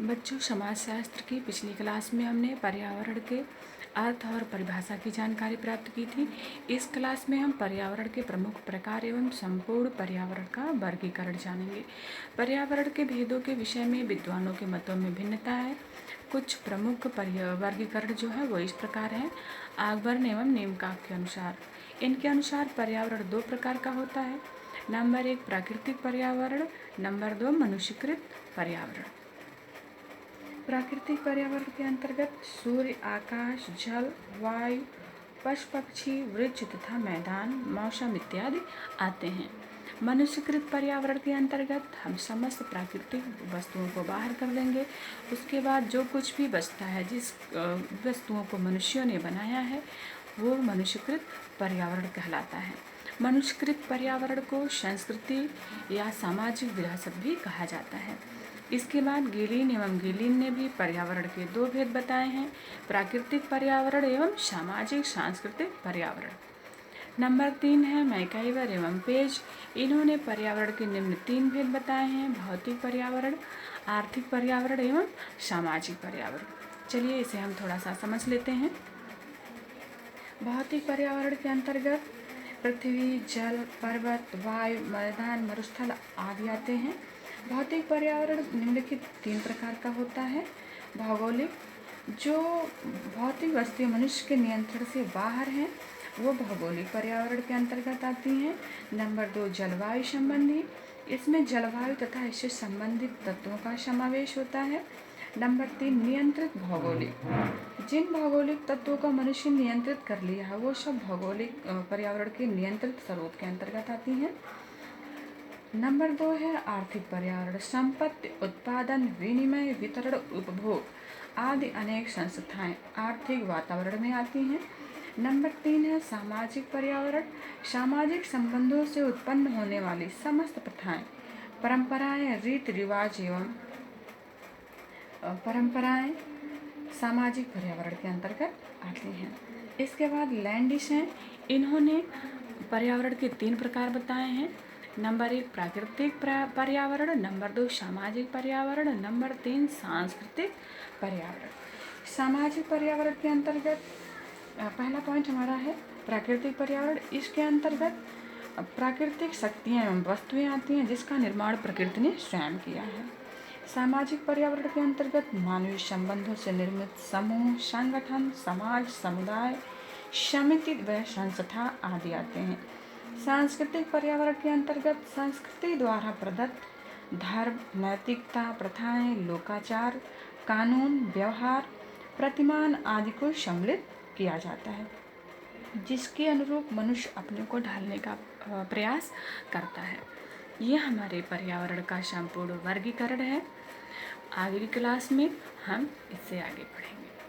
बच्चों, समाजशास्त्र की पिछली क्लास में हमने पर्यावरण के अर्थ और परिभाषा की जानकारी प्राप्त की थी। इस क्लास में हम पर्यावरण के प्रमुख प्रकार एवं संपूर्ण पर्यावरण का वर्गीकरण जानेंगे। पर्यावरण के भेदों के विषय में विद्वानों के मतों में भिन्नता है। कुछ प्रमुख वर्गीकरण जो है वो इस प्रकार है। आगबर्न एवं नेमकाक के अनुसार, इनके अनुसार पर्यावरण दो प्रकार का होता है। नंबर 1 प्राकृतिक पर्यावरण, नंबर 2 मनुष्यकृत पर्यावरण। प्राकृतिक पर्यावरण के अंतर्गत सूर्य, आकाश, जल, वायु, पशु पक्षी, वृक्ष तथा मैदान, मौसम इत्यादि आते हैं। मनुष्यकृत पर्यावरण के अंतर्गत हम समस्त प्राकृतिक वस्तुओं को बाहर कर देंगे। उसके बाद जो कुछ भी बचता है, जिस वस्तुओं को मनुष्यों ने बनाया है, वो मनुष्यकृत पर्यावरण कहलाता है। मनुष्यकृत पर्यावरण को संस्कृति या सामाजिक विरासत भी कहा जाता है। इसके बाद गिलिन एवं गिलिन ने भी पर्यावरण के दो भेद बताए हैं, प्राकृतिक पर्यावरण एवं सामाजिक सांस्कृतिक पर्यावरण। नंबर 3 है मैकाइवर एवं पेज। इन्होंने पर्यावरण के निम्न 3 भेद बताए हैं, भौतिक पर्यावरण, आर्थिक पर्यावरण एवं सामाजिक पर्यावरण। चलिए इसे हम थोड़ा सा समझ लेते हैं। भौतिक पर्यावरण के अंतर्गत पृथ्वी, जल, पर्वत, वायु, मैदान, मरुस्थल आदि आते हैं। भौतिक पर्यावरण निम्नलिखित 3 प्रकार का होता है। भौगोलिक, जो भौतिक वस्तुएं मनुष्य के नियंत्रण से बाहर हैं, वो भौगोलिक पर्यावरण के अंतर्गत आती हैं। नंबर 2 जलवायु संबंधी, इसमें जलवायु तथा इससे संबंधित तत्वों का समावेश होता है। नंबर 3 नियंत्रित भौगोलिक, जिन भौगोलिक तत्वों का मनुष्य नियंत्रित कर लिया है, वो सब भौगोलिक पर्यावरण के नियंत्रित स्रोत के अंतर्गत आती हैं। नंबर 2 है आर्थिक पर्यावरण, संपत्ति, उत्पादन, विनिमय, वितरण, उपभोग आदि अनेक संस्थाएं आर्थिक वातावरण में आती हैं। नंबर 3 है सामाजिक पर्यावरण, सामाजिक संबंधों से उत्पन्न होने वाली समस्त प्रथाएं, परंपराएं, रीति रिवाज एवं परंपराएं सामाजिक पर्यावरण के अंतर्गत आती हैं। इसके बाद लैंडिस हैं। इन्होंने पर्यावरण के 3 प्रकार बताए हैं। नंबर 1 प्राकृतिक पर्यावरण, नंबर 2 सामाजिक पर्यावरण, नंबर 3 सांस्कृतिक पर्यावरण। सामाजिक पर्यावरण के अंतर्गत पहला पॉइंट हमारा है प्राकृतिक पर्यावरण। इसके अंतर्गत प्राकृतिक शक्तियाँ एवं वस्तुएं आती हैं जिसका निर्माण प्रकृति ने स्वयं किया है। सामाजिक पर्यावरण के अंतर्गत मानवीय संबंधों से निर्मित समूह, संगठन, समाज, समुदाय, समिति व संस्था आदि आते हैं। सांस्कृतिक पर्यावरण के अंतर्गत संस्कृति द्वारा प्रदत्त धर्म, नैतिकता, प्रथाएं, लोकाचार, कानून, व्यवहार, प्रतिमान आदि को सम्मिलित किया जाता है, जिसके अनुरूप मनुष्य अपने को ढालने का प्रयास करता है। ये हमारे पर्यावरण का संपूर्ण वर्गीकरण है। अगली क्लास में हम इससे आगे बढ़ेंगे।